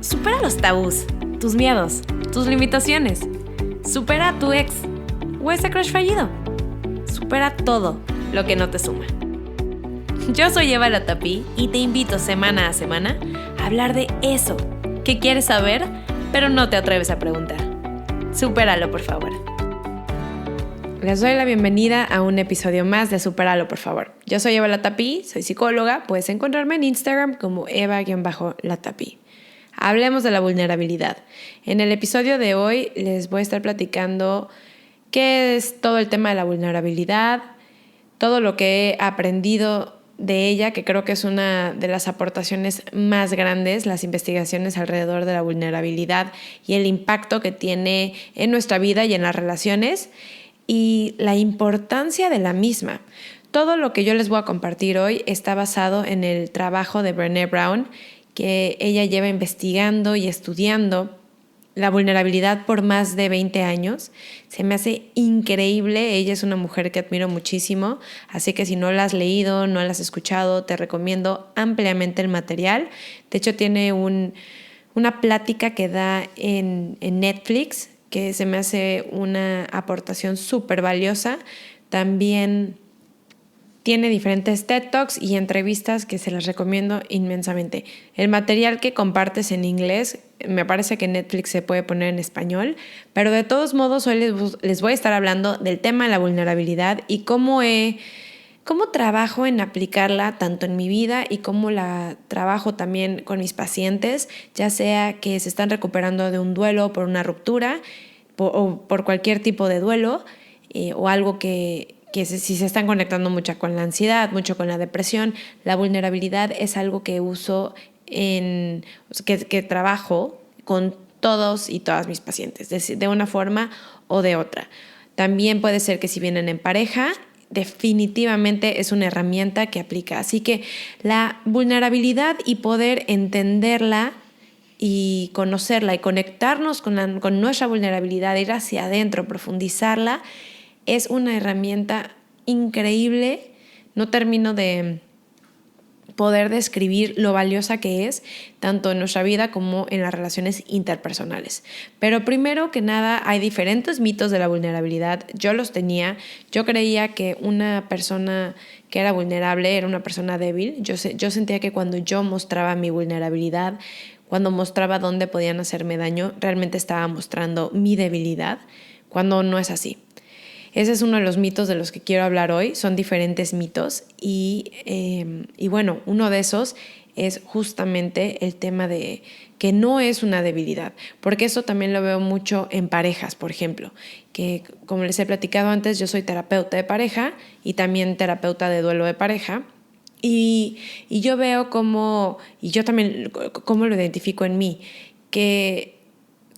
Supera los tabús, tus miedos, tus limitaciones. Supera a tu ex o ese crush fallido. Supera todo lo que no te suma. Yo soy Eva Latapí y te invito semana a semana a hablar de eso que quieres saber, pero no te atreves a preguntar. Supéralo, por favor. Les doy la bienvenida a un episodio más de Supéralo, por favor. Yo soy Eva Latapí, soy psicóloga. Puedes encontrarme en Instagram como Eva-Latapí. Hablemos de la vulnerabilidad. En el episodio de hoy les voy a estar platicando qué es todo el tema de la vulnerabilidad, todo lo que he aprendido de ella, que creo que es una de las aportaciones más grandes, las investigaciones alrededor de la vulnerabilidad y el impacto que tiene en nuestra vida y en las relaciones y la importancia de la misma. Todo lo que yo les voy a compartir hoy está basado en el trabajo de Brené Brown, que ella lleva investigando y estudiando la vulnerabilidad por más de 20 años. Se me hace increíble. Ella es una mujer que admiro muchísimo, así que si no la has leído, no la has escuchado, te recomiendo ampliamente el material. De hecho, tiene una plática que da en Netflix, que se me hace una aportación súper valiosa. También tiene diferentes TED Talks y entrevistas que se las recomiendo inmensamente. El material que compartes en inglés, me parece que en Netflix se puede poner en español, pero de todos modos hoy les voy a estar hablando del tema de la vulnerabilidad y cómo trabajo en aplicarla tanto en mi vida y cómo la trabajo también con mis pacientes, ya sea que se están recuperando de un duelo por una ruptura o por cualquier tipo de duelo o algo que si se están conectando mucho con la ansiedad, mucho con la depresión. La vulnerabilidad es algo que uso que trabajo con todos y todas mis pacientes, de una forma o de otra. También puede ser que si vienen en pareja, definitivamente es una herramienta que aplica. Así que la vulnerabilidad y poder entenderla y conocerla y conectarnos con nuestra vulnerabilidad, ir hacia adentro, profundizarla, es una herramienta increíble. No termino de poder describir lo valiosa que es, tanto en nuestra vida como en las relaciones interpersonales. Pero primero que nada, hay diferentes mitos de la vulnerabilidad. Yo los tenía. Yo creía que una persona que era vulnerable era una persona débil. Yo sentía que cuando yo mostraba mi vulnerabilidad, cuando mostraba dónde podían hacerme daño, realmente estaba mostrando mi debilidad, cuando no es así. Ese es uno de los mitos de los que quiero hablar hoy. Son diferentes mitos y bueno, uno de esos es justamente el tema de que no es una debilidad, porque eso también lo veo mucho en parejas, por ejemplo, que como les he platicado antes, yo soy terapeuta de pareja y también terapeuta de duelo de pareja. Y yo veo y yo también cómo lo identifico en mí, que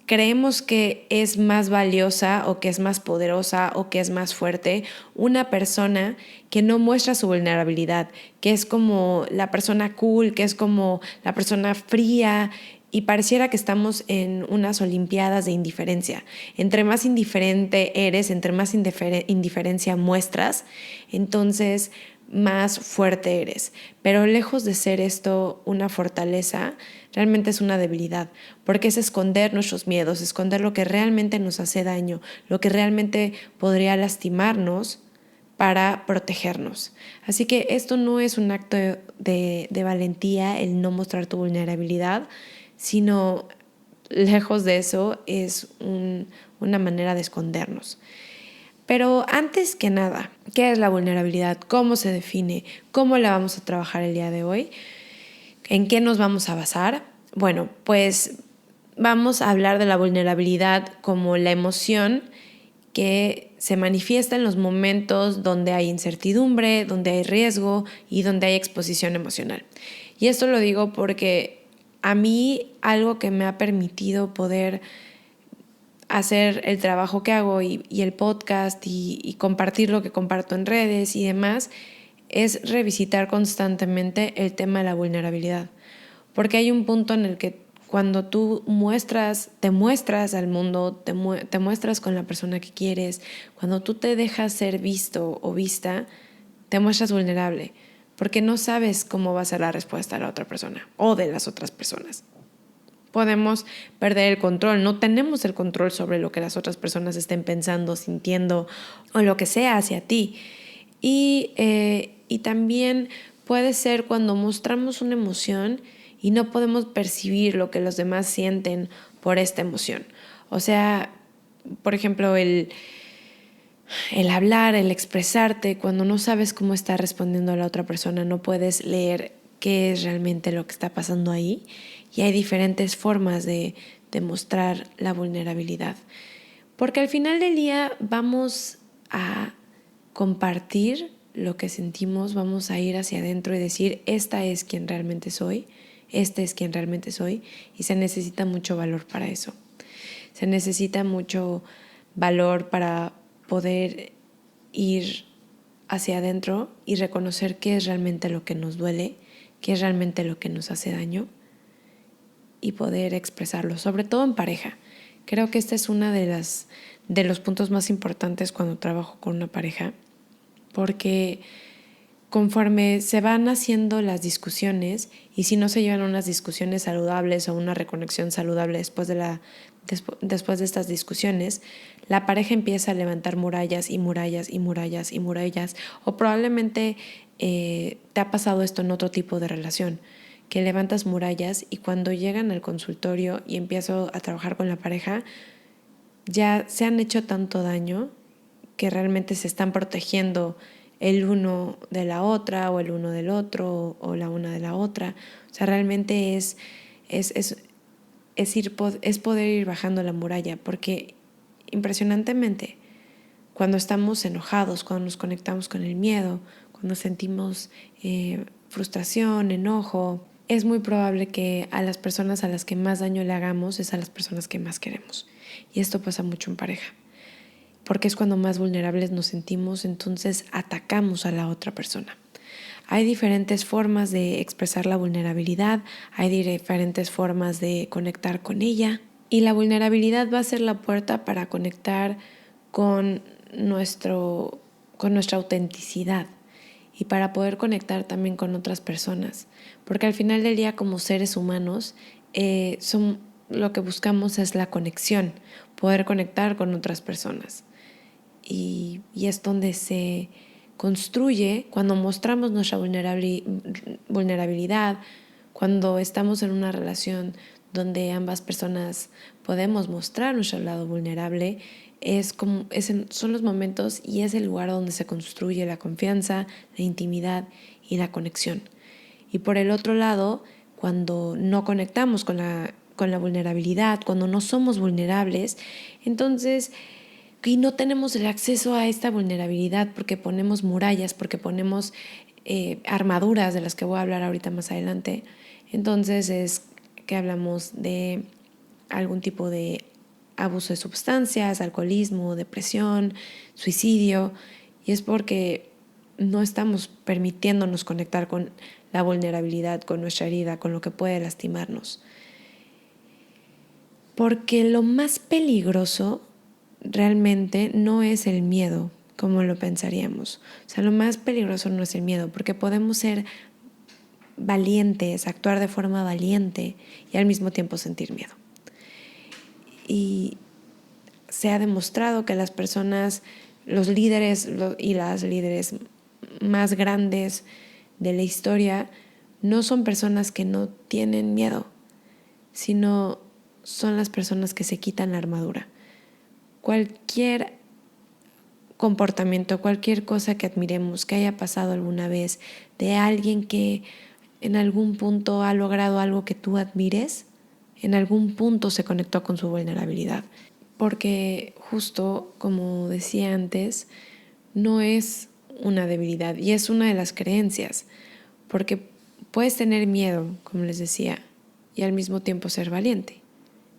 creemos que es más valiosa o que es más poderosa o que es más fuerte una persona que no muestra su vulnerabilidad, que es como la persona cool, que es como la persona fría, y pareciera que estamos en unas olimpiadas de indiferencia. Entre más indiferente eres, entre más indiferencia muestras, entonces más fuerte eres. Pero lejos de ser esto una fortaleza, realmente es una debilidad, porque es esconder nuestros miedos, esconder lo que realmente nos hace daño, lo que realmente podría lastimarnos para protegernos. Así que esto no es un acto de valentía, el no mostrar tu vulnerabilidad, sino lejos de eso es una manera de escondernos. Pero antes que nada, ¿qué es la vulnerabilidad? ¿Cómo se define? ¿Cómo la vamos a trabajar el día de hoy? ¿En qué nos vamos a basar? Bueno, pues vamos a hablar de la vulnerabilidad como la emoción que se manifiesta en los momentos donde hay incertidumbre, donde hay riesgo y donde hay exposición emocional. Y esto lo digo porque a mí algo que me ha permitido poder hacer el trabajo que hago y el podcast y compartir lo que comparto en redes y demás es revisitar constantemente el tema de la vulnerabilidad. Porque hay un punto en el que cuando tú te muestras al mundo, te muestras con la persona que quieres, cuando tú te dejas ser visto o vista, te muestras vulnerable, porque no sabes cómo va a ser la respuesta de la otra persona o de las otras personas. Podemos perder el control. No tenemos el control sobre lo que las otras personas estén pensando, sintiendo o lo que sea hacia ti. Y también puede ser cuando mostramos una emoción y no podemos percibir lo que los demás sienten por esta emoción. O sea, por ejemplo, el hablar, el expresarte, cuando no sabes cómo está respondiendo a la otra persona, no puedes leer qué es realmente lo que está pasando ahí. Y hay diferentes formas de mostrar la vulnerabilidad. Porque al final del día vamos a compartir lo que sentimos, vamos a ir hacia adentro y decir, esta es quien realmente soy, este es quien realmente soy, y se necesita mucho valor para eso. Se necesita mucho valor para poder ir hacia adentro y reconocer qué es realmente lo que nos duele, qué es realmente lo que nos hace daño y poder expresarlo, sobre todo en pareja. Creo que esta es una de los puntos más importantes cuando trabajo con una pareja, porque conforme se van haciendo las discusiones y si no se llevan unas discusiones saludables o una reconexión saludable después de estas discusiones, la pareja empieza a levantar murallas y murallas y murallas y murallas, o probablemente te ha pasado esto en otro tipo de relación, que levantas murallas y cuando llegan al consultorio y empiezo a trabajar con la pareja, ya se han hecho tanto daño que realmente se están protegiendo el uno de la otra o el uno del otro o la una de la otra. O sea, realmente es poder ir bajando la muralla, porque impresionantemente cuando estamos enojados, cuando nos conectamos con el miedo, cuando sentimos frustración, enojo, es muy probable que a las personas a las que más daño le hagamos es a las personas que más queremos. Y esto pasa mucho en pareja, porque es cuando más vulnerables nos sentimos, entonces atacamos a la otra persona. Hay diferentes formas de expresar la vulnerabilidad, hay diferentes formas de conectar con ella, y la vulnerabilidad va a ser la puerta para conectar con nuestra autenticidad y para poder conectar también con otras personas, porque al final del día como seres humanos lo que buscamos es la conexión, poder conectar con otras personas, y es donde se construye cuando mostramos nuestra vulnerabilidad, cuando estamos en una relación donde ambas personas podemos mostrar nuestro lado vulnerable. Son los momentos y es el lugar donde se construye la confianza, la intimidad y la conexión. Y por el otro lado, cuando no conectamos con la vulnerabilidad, cuando no somos vulnerables, entonces, y no tenemos el acceso a esta vulnerabilidad porque ponemos murallas, porque ponemos armaduras de las que voy a hablar ahorita más adelante, entonces es que hablamos de algún tipo de abuso de sustancias, alcoholismo, depresión, suicidio, y es porque no estamos permitiéndonos conectar con la vulnerabilidad, con nuestra herida, con lo que puede lastimarnos. Porque lo más peligroso realmente no es el miedo, como lo pensaríamos. O sea, lo más peligroso no es el miedo, porque podemos ser valientes, actuar de forma valiente y al mismo tiempo sentir miedo. Y se ha demostrado que las personas, los líderes y las líderes más grandes de la historia no son personas que no tienen miedo, sino son las personas que se quitan la armadura. Cualquier comportamiento, cualquier cosa que admiremos, que haya pasado alguna vez, de alguien que en algún punto ha logrado algo que tú admires, en algún punto se conectó con su vulnerabilidad. Porque justo, como decía antes, no es una debilidad y es una de las creencias. Porque puedes tener miedo, como les decía, y al mismo tiempo ser valiente.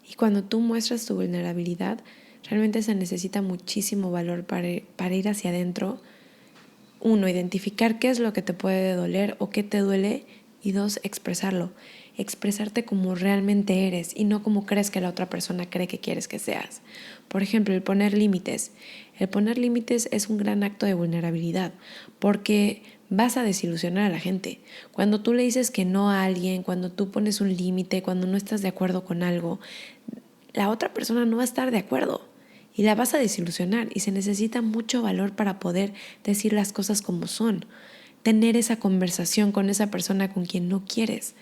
Y cuando tú muestras tu vulnerabilidad, realmente se necesita muchísimo valor para ir hacia adentro. Uno, identificar qué es lo que te puede doler o qué te duele. Y dos, expresarlo. Expresarte como realmente eres y no como crees que la otra persona cree que quieres que seas. Por ejemplo, el poner límites. El poner límites es un gran acto de vulnerabilidad porque vas a desilusionar a la gente. Cuando tú le dices que no a alguien, cuando tú pones un límite, cuando no estás de acuerdo con algo, la otra persona no va a estar de acuerdo y la vas a desilusionar, y se necesita mucho valor para poder decir las cosas como son, tener esa conversación con esa persona con quien no quieres,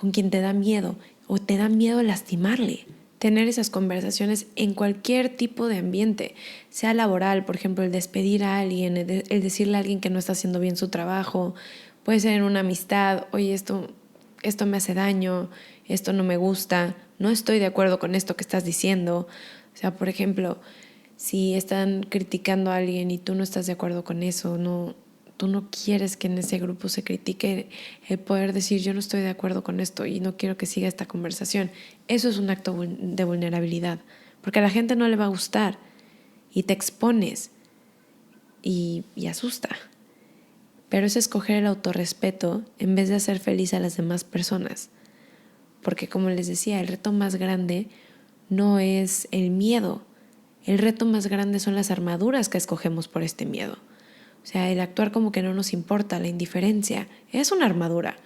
con quien te da miedo o te da miedo lastimarle. Tener esas conversaciones en cualquier tipo de ambiente, sea laboral, por ejemplo, el despedir a alguien, el decirle a alguien que no está haciendo bien su trabajo, puede ser en una amistad, oye, esto me hace daño, esto no me gusta, no estoy de acuerdo con esto que estás diciendo. O sea, por ejemplo, si están criticando a alguien y tú no estás de acuerdo con eso, tú no quieres que en ese grupo se critique, el poder decir yo no estoy de acuerdo con esto y no quiero que siga esta conversación. Eso es un acto de vulnerabilidad, porque a la gente no le va a gustar y te expones y asusta. Pero es escoger el autorrespeto en vez de hacer feliz a las demás personas. Porque como les decía, el reto más grande no es el miedo. El reto más grande son las armaduras que escogemos por este miedo. O sea, el actuar como que no nos importa, la indiferencia, es una armadura.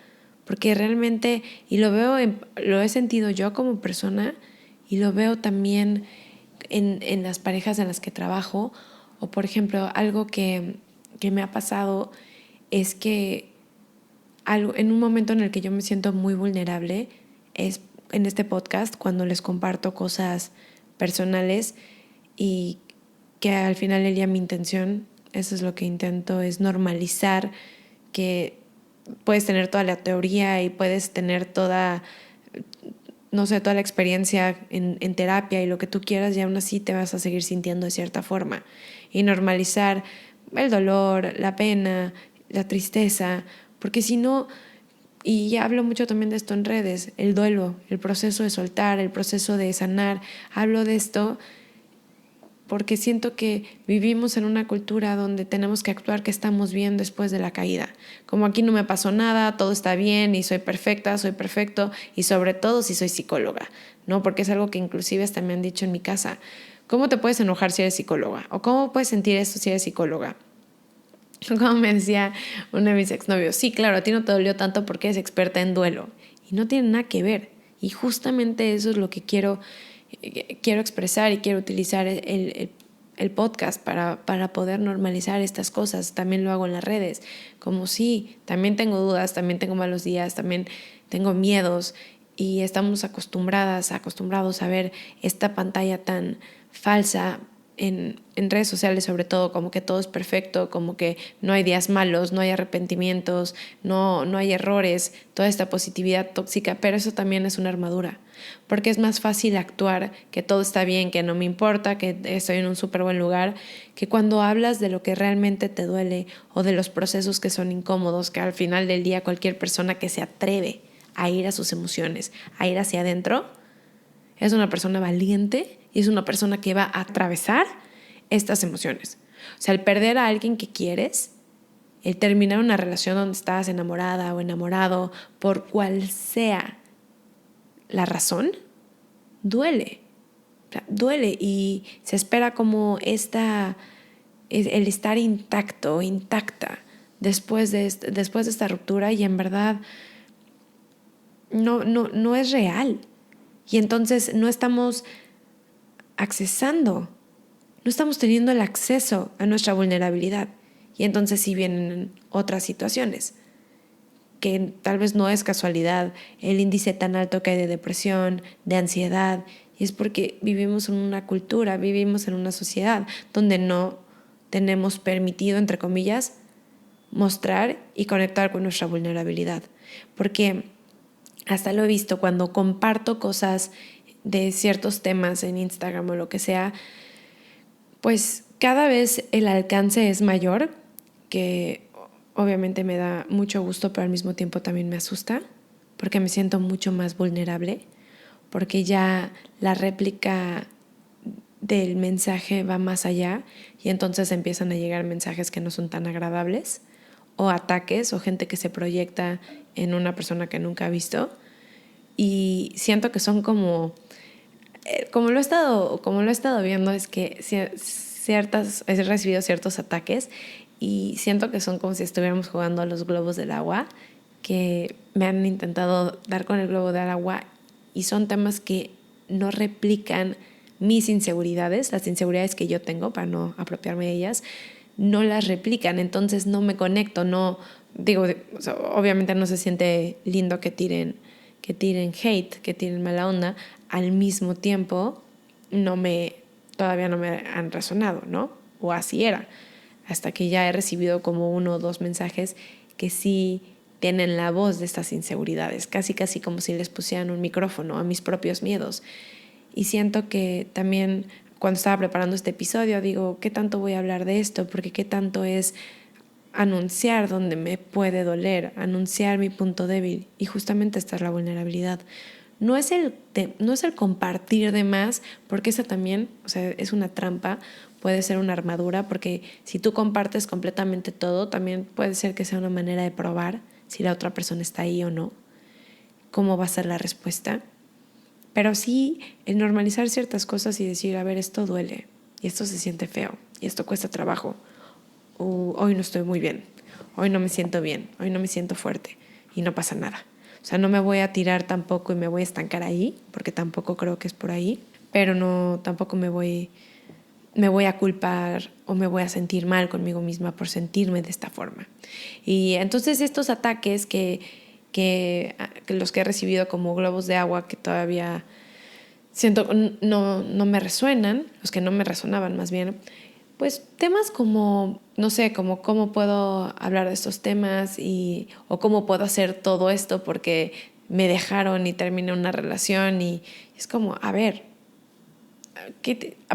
Porque realmente, y lo he sentido yo como persona, y lo veo también en las parejas en las que trabajo, o por ejemplo, algo que me ha pasado es que en un momento en el que yo me siento muy vulnerable es en este podcast, cuando les comparto cosas personales, y que al final del día mi intención, eso es lo que intento, es normalizar que puedes tener toda la teoría y puedes tener toda la experiencia en terapia y lo que tú quieras, y aún así te vas a seguir sintiendo de cierta forma. Y normalizar el dolor, la pena, la tristeza, porque si no, y hablo mucho también de esto en redes, el duelo, el proceso de soltar, el proceso de sanar, hablo de esto porque siento que vivimos en una cultura donde tenemos que actuar que estamos bien después de la caída. Como aquí no me pasó nada, todo está bien y soy perfecta, soy perfecto, y sobre todo si soy psicóloga, ¿no? Porque es algo que inclusive hasta me han dicho en mi casa. ¿Cómo te puedes enojar si eres psicóloga? ¿O cómo puedes sentir esto si eres psicóloga? Como me decía uno de mis exnovios, sí, claro, a ti no te dolió tanto porque eres experta en duelo. Y no tiene nada que ver. Y justamente eso es lo que quiero expresar, y quiero utilizar el podcast para poder normalizar estas cosas. También lo hago en las redes. Como sí, también tengo dudas, también tengo malos días, también tengo miedos, y estamos acostumbrados a ver esta pantalla tan falsa en redes sociales, sobre todo, como que todo es perfecto, como que no hay días malos, no hay arrepentimientos, no hay errores, toda esta positividad tóxica. Pero eso también es una armadura, porque es más fácil actuar que todo está bien, que no me importa, que estoy en un súper buen lugar, que cuando hablas de lo que realmente te duele o de los procesos que son incómodos, que al final del día cualquier persona que se atreve a ir a sus emociones, a ir hacia adentro, es una persona valiente y es una persona que va a atravesar estas emociones. O sea, el perder a alguien que quieres, el terminar una relación donde estás enamorada o enamorado, por cual sea la razón, duele. Duele, y se espera como el estar intacta después de esta ruptura, y en verdad no es real. Y entonces no estamos no estamos teniendo el acceso a nuestra vulnerabilidad. Y entonces sí vienen otras situaciones, que tal vez no es casualidad el índice tan alto que hay de depresión, de ansiedad, y es porque vivimos en una cultura, vivimos en una sociedad donde no tenemos permitido, entre comillas, mostrar y conectar con nuestra vulnerabilidad. Porque hasta lo he visto cuando comparto cosas de ciertos temas en Instagram o lo que sea, pues cada vez el alcance es mayor, que obviamente me da mucho gusto, pero al mismo tiempo también me asusta, porque me siento mucho más vulnerable, porque ya la réplica del mensaje va más allá, y entonces empiezan a llegar mensajes que no son tan agradables, o ataques, o gente que se proyecta en una persona que nunca ha visto. Y siento que son como lo he estado viendo, es que he recibido ciertos ataques, y siento que son como si estuviéramos jugando a los globos del agua, que me han intentado dar con el globo del agua y son temas que no replican mis inseguridades, las inseguridades que yo tengo, para no apropiarme de ellas, no las replican, entonces no me conecto, no digo, o sea, obviamente no se siente lindo que tiren hate, que tiren mala onda, al mismo tiempo todavía no me han resonado, ¿no? O así era, hasta que ya he recibido como 1 o 2 mensajes que sí tienen la voz de estas inseguridades, casi como si les pusieran un micrófono a mis propios miedos. Y siento que también cuando estaba preparando este episodio digo, ¿qué tanto voy a hablar de esto? Porque qué tanto es anunciar donde me puede doler, anunciar mi punto débil, y justamente esta es la vulnerabilidad. No es el compartir de más, porque esa también, o sea, es una trampa, puede ser una armadura, porque si tú compartes completamente todo, también puede ser que sea una manera de probar si la otra persona está ahí o no, cómo va a ser la respuesta. Pero sí, el normalizar ciertas cosas y decir, a ver, esto duele, y esto se siente feo, y esto cuesta trabajo, hoy no estoy muy bien, hoy no me siento bien, hoy no me siento fuerte, y no pasa nada. O sea, no me voy a tirar tampoco y me voy a estancar ahí, porque tampoco creo que es por ahí, pero no, tampoco me voy a culpar o me voy a sentir mal conmigo misma por sentirme de esta forma. Y entonces estos ataques que los que he recibido como globos de agua, que todavía siento no me resuenan, los que no me resonaban más bien, pues temas como, no sé, como cómo puedo hablar de estos temas o cómo puedo hacer todo esto porque me dejaron y terminé una relación, y es como, a ver,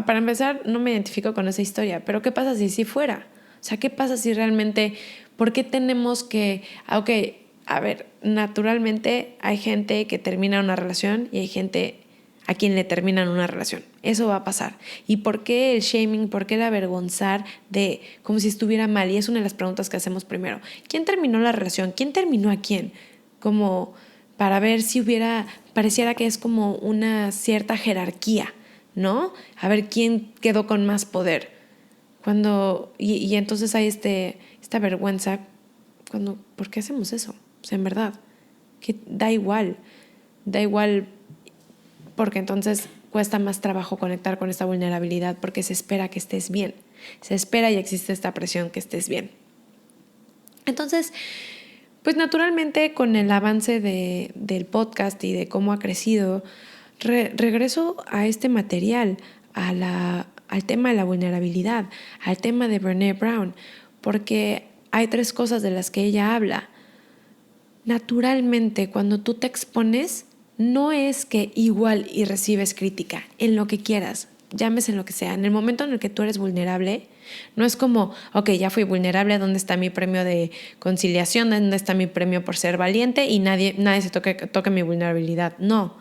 para empezar, no me identifico con esa historia, pero ¿qué pasa si sí fuera? O sea, ¿qué pasa si realmente, por qué tenemos que, a ver, naturalmente hay gente que termina una relación y hay gente a quien le terminan una relación? Eso va a pasar. ¿Y por qué el shaming? ¿Por qué el avergonzar de como si estuviera mal? Y es una de las preguntas que hacemos primero. ¿Quién terminó la relación? ¿Quién terminó a quién? Como para ver si pareciera que es como una cierta jerarquía, ¿no? A ver quién quedó con más poder. Y entonces hay esta vergüenza. ¿Por qué hacemos eso? O sea, en verdad, que da igual, porque entonces cuesta más trabajo conectar con esta vulnerabilidad, porque se espera que estés bien, se espera y existe esta presión que estés bien. Entonces, pues naturalmente con el avance del podcast y de cómo ha crecido, regreso a este material, al tema de la vulnerabilidad, al tema de Brené Brown, porque hay 3 cosas de las que ella habla. Naturalmente, cuando tú te expones, no es que igual y recibes crítica en lo que quieras, llámese en lo que sea. En el momento en el que tú eres vulnerable, no es como, ya fui vulnerable, ¿dónde está mi premio de conciliación? ¿Dónde está mi premio por ser valiente? Y nadie se toque mi vulnerabilidad. No,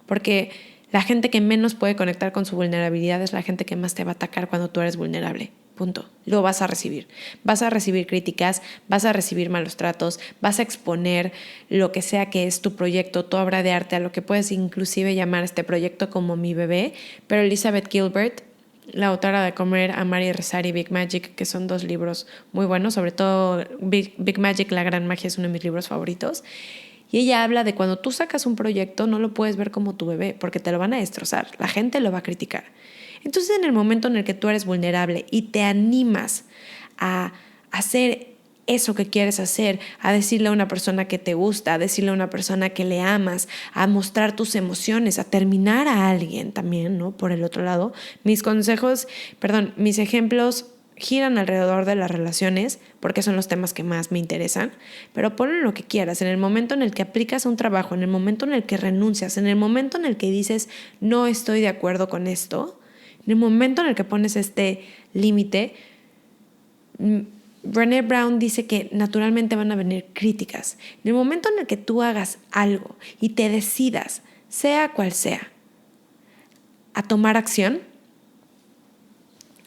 porque la gente que menos puede conectar con su vulnerabilidad es la gente que más te va a atacar cuando tú eres vulnerable. Punto. Lo vas a recibir. Vas a recibir críticas, vas a recibir malos tratos, vas a exponer lo que sea que es tu proyecto, tu obra de arte, a lo que puedes inclusive llamar este proyecto como mi bebé. Pero Elizabeth Gilbert, la autora de Comer, Amar y Rezar y Big Magic, que son 2 libros muy buenos, sobre todo Big Magic, La Gran Magia, es uno de mis libros favoritos. Y ella habla de cuando tú sacas un proyecto, no lo puedes ver como tu bebé, porque te lo van a destrozar, la gente lo va a criticar. Entonces, en el momento en el que tú eres vulnerable y te animas a hacer eso que quieres hacer, a decirle a una persona que te gusta, a decirle a una persona que le amas, a mostrar tus emociones, a terminar a alguien también, ¿no? Por el otro lado, mis ejemplos giran alrededor de las relaciones, porque son los temas que más me interesan, pero ponle lo que quieras. En el momento en el que aplicas un trabajo, en el momento en el que renuncias, en el momento en el que dices, no estoy de acuerdo con esto, en el momento en el que pones este límite, Brené Brown dice que naturalmente van a venir críticas. En el momento en el que tú hagas algo y te decidas, sea cual sea, a tomar acción,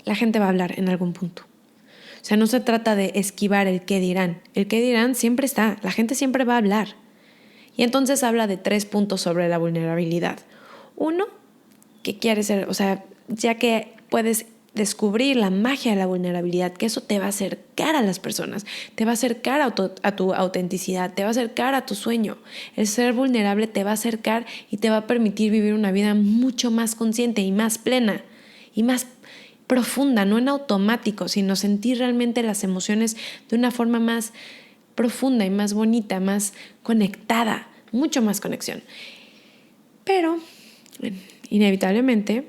la gente va a hablar en algún punto. O sea, no se trata de esquivar el qué dirán. El qué dirán siempre está, la gente siempre va a hablar. Y entonces habla de 3 puntos sobre la vulnerabilidad. 1, que quieres ser, o sea, ya que puedes descubrir la magia de la vulnerabilidad, que eso te va a acercar a las personas, te va a acercar a tu autenticidad, te va a acercar a tu sueño. El ser vulnerable te va a acercar y te va a permitir vivir una vida mucho más consciente y más plena y más profunda, no en automático, sino sentir realmente las emociones de una forma más profunda y más bonita, más conectada, mucho más conexión. Pero inevitablemente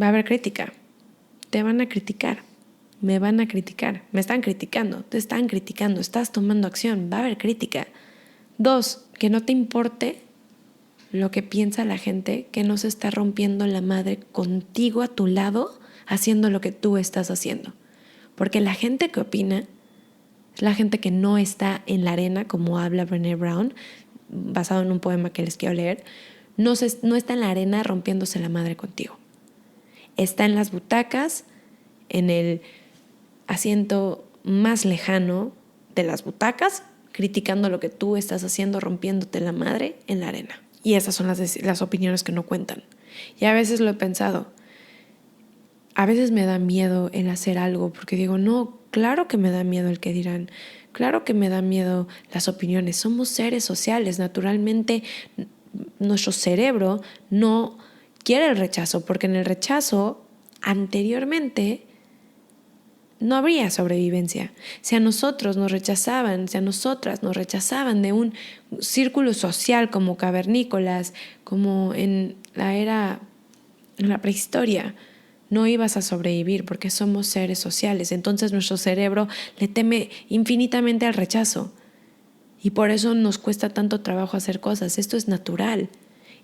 va a haber crítica. Te van a criticar, me van a criticar, me están criticando, te están criticando, estás tomando acción, va a haber crítica. 2, que no te importe lo que piensa la gente, que no se está rompiendo la madre contigo a tu lado haciendo lo que tú estás haciendo. Porque la gente que opina es la gente que no está en la arena, como habla Brené Brown, basado en un poema que les quiero leer, no está en la arena rompiéndose la madre contigo. Está en las butacas, en el asiento más lejano de las butacas, criticando lo que tú estás haciendo, rompiéndote la madre en la arena. Y esas son las opiniones que no cuentan. Y a veces lo he pensado. A veces me da miedo el hacer algo porque digo, no, claro que me da miedo el que dirán. Claro que me da miedo las opiniones. Somos seres sociales. Naturalmente, nuestro cerebro no quiere el rechazo, porque en el rechazo anteriormente no habría sobrevivencia. Si a nosotros nos rechazaban, si a nosotras nos rechazaban de un círculo social como cavernícolas, como en la prehistoria, no ibas a sobrevivir porque somos seres sociales. Entonces nuestro cerebro le teme infinitamente al rechazo y por eso nos cuesta tanto trabajo hacer cosas. Esto es natural.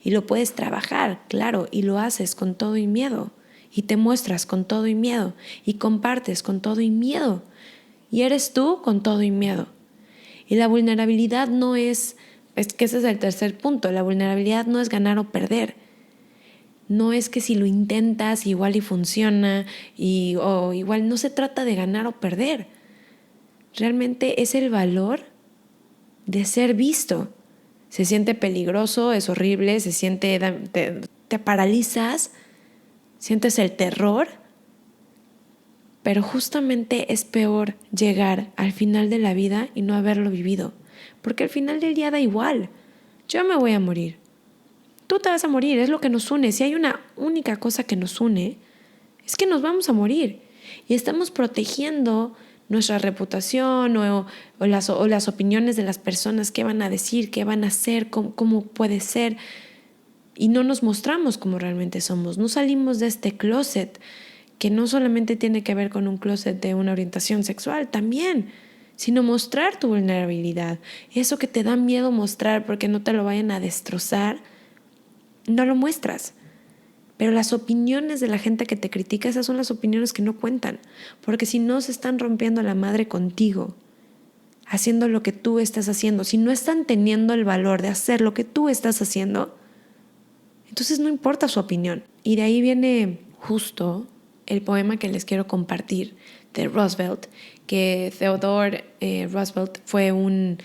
Y lo puedes trabajar, claro, y lo haces con todo y miedo. Y te muestras con todo y miedo. Y compartes con todo y miedo. Y eres tú con todo y miedo. Y la vulnerabilidad no es que ese es el tercer punto. La vulnerabilidad no es ganar o perder. No es que si lo intentas igual y funciona, o igual no se trata de ganar o perder. Realmente es el valor de ser visto. Se siente peligroso, es horrible, te paralizas, sientes el terror, pero justamente es peor llegar al final de la vida y no haberlo vivido, porque al final del día da igual. Yo me voy a morir, tú te vas a morir, es lo que nos une. Si hay una única cosa que nos une, es que nos vamos a morir y estamos protegiendo nuestra reputación o las opiniones de las personas, qué van a decir, qué van a hacer, cómo puede ser. Y no nos mostramos como realmente somos. No salimos de este closet, que no solamente tiene que ver con un closet de una orientación sexual, también, sino mostrar tu vulnerabilidad. Eso que te da miedo mostrar porque no te lo vayan a destrozar, no lo muestras. Pero las opiniones de la gente que te critica, esas son las opiniones que no cuentan. Porque si no se están rompiendo la madre contigo, haciendo lo que tú estás haciendo, si no están teniendo el valor de hacer lo que tú estás haciendo, entonces no importa su opinión. Y de ahí viene justo el poema que les quiero compartir de Roosevelt, que Theodore Roosevelt fue un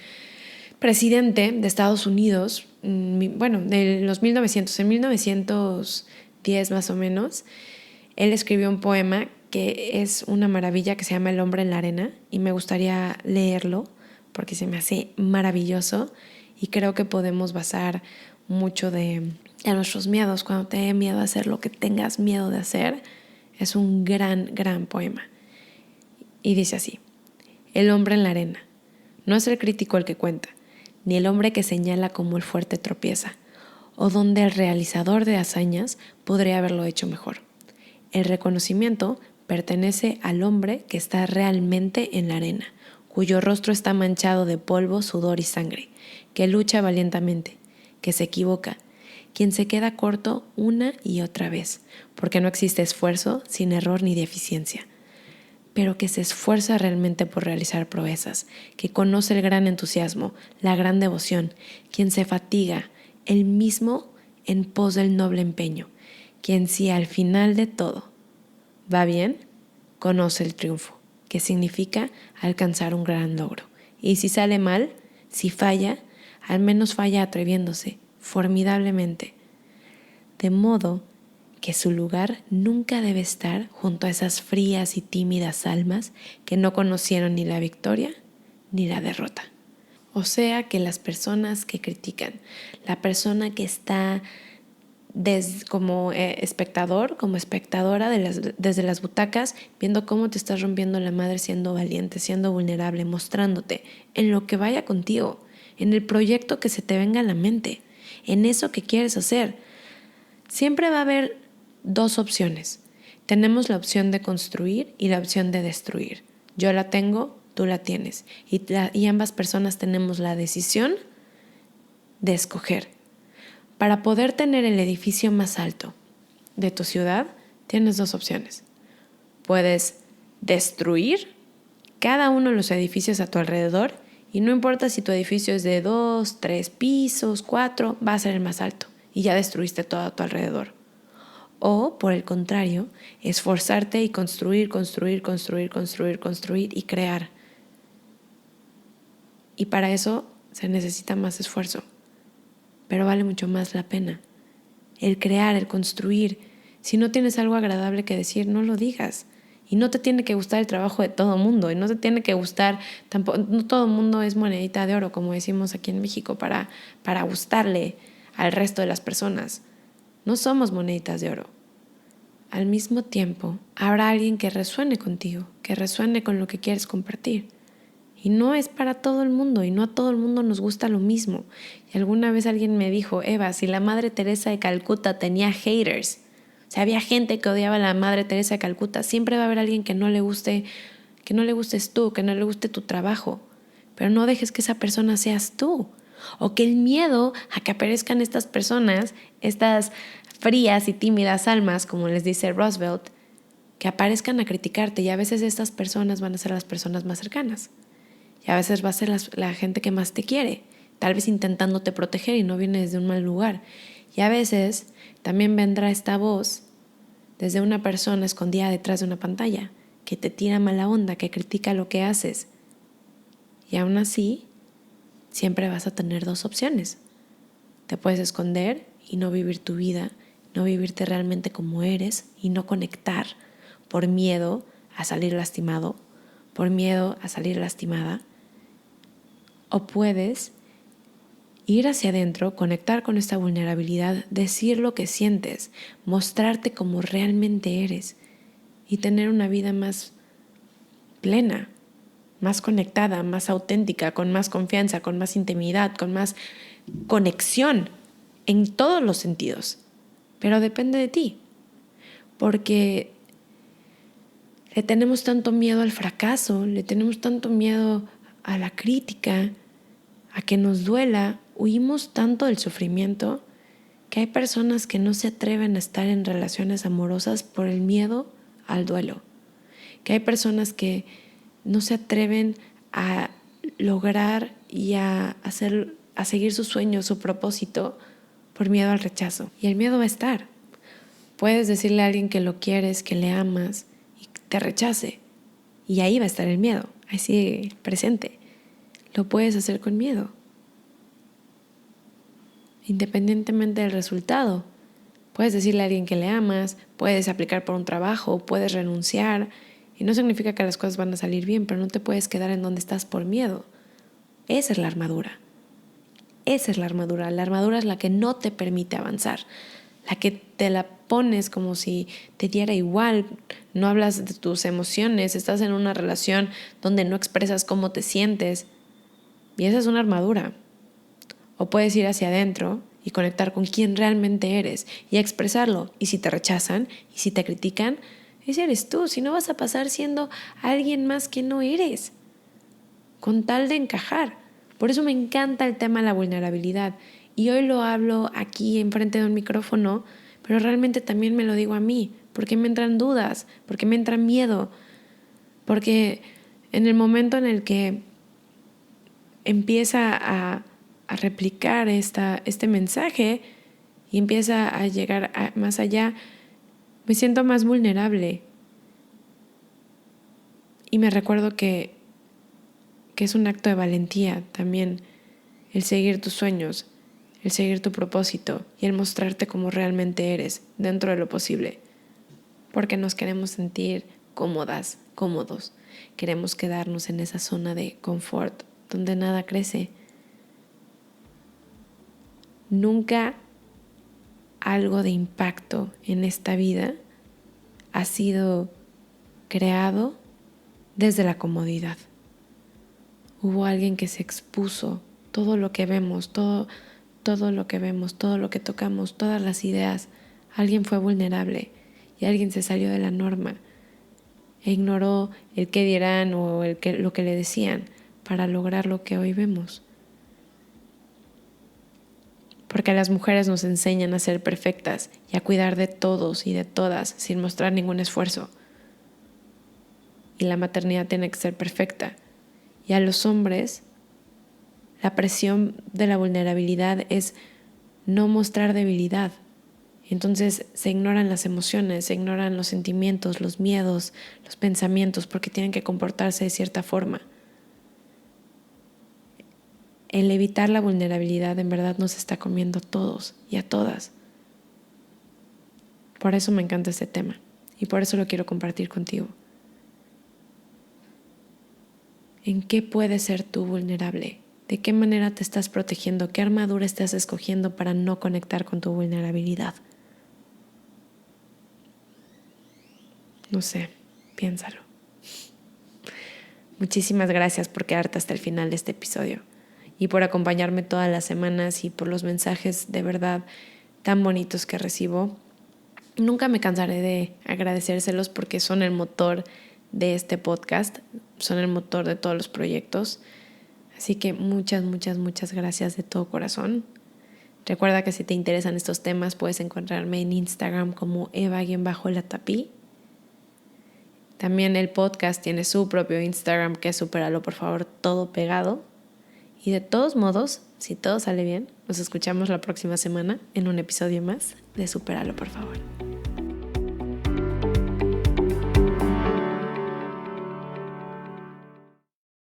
presidente de Estados Unidos, de los 1900, en 1910 más o menos. Él escribió un poema que es una maravilla, que se llama El hombre en la arena, y me gustaría leerlo porque se me hace maravilloso y creo que podemos basar mucho de nuestros miedos. Cuando te dé miedo a hacer lo que tengas miedo de hacer, es un gran, gran poema. Y dice así: el hombre en la arena. No es el crítico el que cuenta, ni el hombre que señala cómo el fuerte tropieza, o donde el realizador de hazañas podría haberlo hecho mejor. El reconocimiento pertenece al hombre que está realmente en la arena, cuyo rostro está manchado de polvo, sudor y sangre, que lucha valientemente, que se equivoca, quien se queda corto una y otra vez, porque no existe esfuerzo sin error ni deficiencia, pero que se esfuerza realmente por realizar proezas, que conoce el gran entusiasmo, la gran devoción, quien se fatiga, él mismo en pos del noble empeño, quien si al final de todo va bien, conoce el triunfo, que significa alcanzar un gran logro. Y si sale mal, si falla, al menos falla atreviéndose, formidablemente, de modo que su lugar nunca debe estar junto a esas frías y tímidas almas que no conocieron ni la victoria ni la derrota. O sea que las personas que critican, la persona que está como espectador, como espectadora desde las butacas, viendo cómo te estás rompiendo la madre, siendo valiente, siendo vulnerable, mostrándote en lo que vaya contigo, en el proyecto que se te venga a la mente, en eso que quieres hacer. Siempre va a haber dos opciones. Tenemos la opción de construir y la opción de destruir. Yo la tengo, tú la tienes. Y ambas personas tenemos la decisión de escoger. Para poder tener el edificio más alto de tu ciudad, tienes dos opciones. Puedes destruir cada uno de los edificios a tu alrededor y no importa si tu edificio es de 2, 3 pisos, 4, va a ser el más alto y ya destruiste todo a tu alrededor. O, por el contrario, esforzarte y construir y crear. Y para eso se necesita más esfuerzo, pero vale mucho más la pena. El crear, el construir. Si no tienes algo agradable que decir, no lo digas. Y no te tiene que gustar el trabajo de todo mundo. Y no te tiene que gustar, tampoco, no todo el mundo es monedita de oro, como decimos aquí en México, para gustarle al resto de las personas. No somos moneditas de oro. Al mismo tiempo, habrá alguien que resuene contigo, que resuene con lo que quieres compartir. Y no es para todo el mundo, y no a todo el mundo nos gusta lo mismo. Y alguna vez alguien me dijo, Eva, si la Madre Teresa de Calcuta tenía haters, o sea, había gente que odiaba a la Madre Teresa de Calcuta, siempre va a haber alguien que no le gustes tú, que no le guste tu trabajo. Pero no dejes que esa persona seas tú. O que el miedo a que aparezcan estas personas, estas frías y tímidas almas, como les dice Roosevelt, que aparezcan a criticarte, y a veces estas personas van a ser las personas más cercanas. Y a veces va a ser la gente que más te quiere, tal vez intentándote proteger y no viene desde un mal lugar. Y a veces también vendrá esta voz desde una persona escondida detrás de una pantalla, que te tira mala onda, que critica lo que haces. Y aún así, siempre vas a tener dos opciones. Te puedes esconder y no vivir tu vida, no vivirte realmente como eres y no conectar por miedo a salir lastimado, por miedo a salir lastimada. O puedes ir hacia adentro, conectar con esta vulnerabilidad, decir lo que sientes, mostrarte como realmente eres y tener una vida más plena, más conectada, más auténtica, con más confianza, con más intimidad, con más conexión en todos los sentidos. Pero depende de ti, porque le tenemos tanto miedo al fracaso, le tenemos tanto miedo a la crítica, a que nos duela, huimos tanto del sufrimiento que hay personas que no se atreven a estar en relaciones amorosas por el miedo al duelo, que hay personas que no se atreven a lograr y a seguir sus sueños, su propósito, por miedo al rechazo. Y el miedo va a estar. Puedes decirle a alguien que lo quieres, que le amas y te rechace, y ahí va a estar el miedo, ahí sigue presente. Lo puedes hacer con miedo, independientemente del resultado. Puedes decirle a alguien que le amas, puedes aplicar por un trabajo, puedes renunciar, y no significa que las cosas van a salir bien, pero no te puedes quedar en donde estás por miedo. Esa es la armadura. Esa es la armadura. La armadura es la que no te permite avanzar, la que te la pones como si te diera igual, no hablas de tus emociones, estás en una relación donde no expresas cómo te sientes, y esa es una armadura. O puedes ir hacia adentro y conectar con quién realmente eres y expresarlo. Y si te rechazan y si te critican, ese eres tú. Si no, vas a pasar siendo alguien más que no eres, con tal de encajar. Por eso me encanta el tema de la vulnerabilidad. Y hoy lo hablo aquí enfrente de un micrófono, pero realmente también me lo digo a mí, porque me entran dudas, porque me entra miedo, porque en el momento en el que empieza a replicar este mensaje y empieza a llegar más allá, me siento más vulnerable. Y me recuerdo que es un acto de valentía también el seguir tus sueños, el seguir tu propósito y el mostrarte como realmente eres dentro de lo posible. Porque nos queremos sentir cómodas, cómodos. Queremos quedarnos en esa zona de confort donde nada crece. Nunca algo de impacto en esta vida ha sido creado desde la comodidad. Hubo alguien que se expuso, todo lo que vemos, todo lo que vemos, todo lo que tocamos, todas las ideas. Alguien fue vulnerable y alguien se salió de la norma e ignoró el qué dirán o lo que le decían para lograr lo que hoy vemos. Porque las mujeres nos enseñan a ser perfectas y a cuidar de todos y de todas sin mostrar ningún esfuerzo. Y la maternidad tiene que ser perfecta. Y a los hombres, la presión de la vulnerabilidad es no mostrar debilidad. Entonces se ignoran las emociones, se ignoran los sentimientos, los miedos, los pensamientos, porque tienen que comportarse de cierta forma. El evitar la vulnerabilidad en verdad nos está comiendo a todos y a todas. Por eso me encanta este tema y por eso lo quiero compartir contigo. ¿En qué puedes ser tú vulnerable? ¿De qué manera te estás protegiendo? ¿Qué armadura estás escogiendo para no conectar con tu vulnerabilidad? No sé, piénsalo. Muchísimas gracias por quedarte hasta el final de este episodio y por acompañarme todas las semanas y por los mensajes de verdad tan bonitos que recibo. Nunca me cansaré de agradecérselos porque son el motor de este podcast, son el motor de todos los proyectos. Así que muchas gracias de todo corazón. Recuerda que si te interesan estos temas puedes encontrarme en Instagram como Eva_Latapí. También el podcast tiene su propio Instagram que es Supéralo por favor, todo pegado. Y de todos modos, si todo sale bien, nos escuchamos la próxima semana en un episodio más de Supéralo por favor.